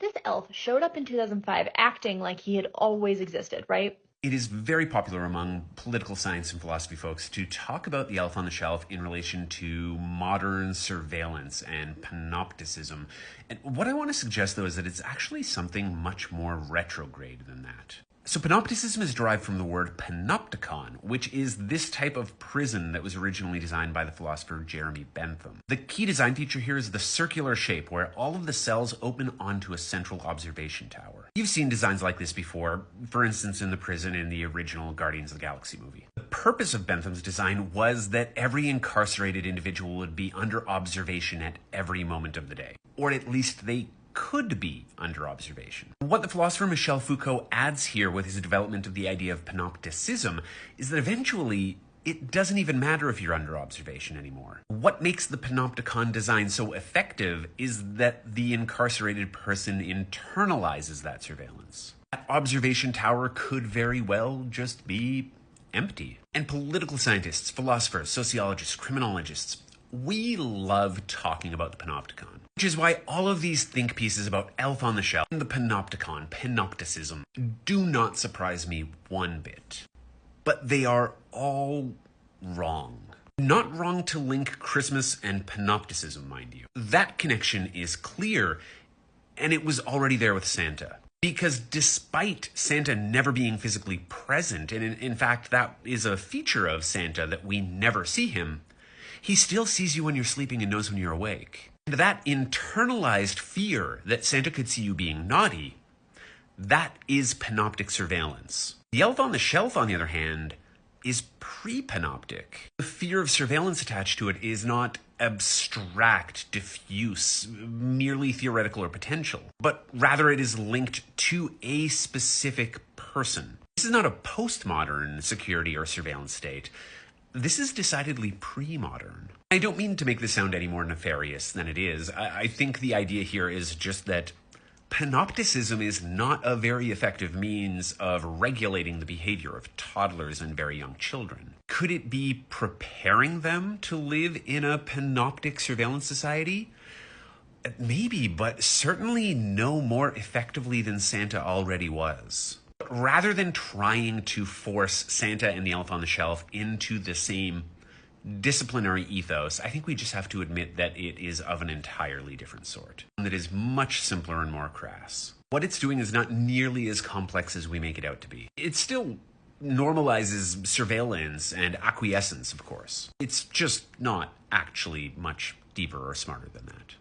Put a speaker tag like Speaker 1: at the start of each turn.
Speaker 1: This elf showed up in 2005 acting like he had always existed, right?
Speaker 2: It is very popular among political science and philosophy folks to talk about the elf on the shelf in relation to modern surveillance and panopticism. And what I want to suggest, though, is that it's actually something much more retrograde than that. So panopticism is derived from the word panopticon, which is this type of prison that was originally designed by the philosopher Jeremy Bentham. The key design feature here is the circular shape where all of the cells open onto a central observation tower. You've seen designs like this before, for instance in the prison in the original Guardians of the Galaxy movie. The purpose of Bentham's design was that every incarcerated individual would be under observation at every moment of the day, or at least they could be under observation. What the philosopher Michel Foucault adds here with his development of the idea of panopticism is that eventually it doesn't even matter if you're under observation anymore. What makes the panopticon design so effective is that the incarcerated person internalizes that surveillance. That observation tower could very well just be empty. And political scientists, philosophers, sociologists, criminologists, we love talking about the panopticon, which is why all of these think pieces about Elf on the Shelf and the panopticon, panopticism, do not surprise me one bit. But they are all wrong. Not wrong to link Christmas and panopticism, mind you. That connection is clear, and it was already there with Santa. Because despite Santa never being physically present, and in fact that is a feature of Santa that we never see him, he still sees you when you're sleeping and knows when you're awake. And that internalized fear that Santa could see you being naughty, that is panoptic surveillance. The elf on the shelf, on the other hand, is pre-panoptic. The fear of surveillance attached to it is not abstract, diffuse, merely theoretical or potential, but rather it is linked to a specific person. This is not a postmodern security or surveillance state. This is decidedly pre-modern. I don't mean to make this sound any more nefarious than it is. I think the idea here is just that panopticism is not a very effective means of regulating the behavior of toddlers and very young children. Could it be preparing them to live in a panoptic surveillance society? Maybe, but certainly no more effectively than Santa already was. Rather than trying to force Santa and the Elf on the Shelf into the same disciplinary ethos, I think we just have to admit that it is of an entirely different sort, that is much simpler and more crass. What it's doing is not nearly as complex as we make it out to be. It still normalizes surveillance and acquiescence, of course. It's just not actually much deeper or smarter than that.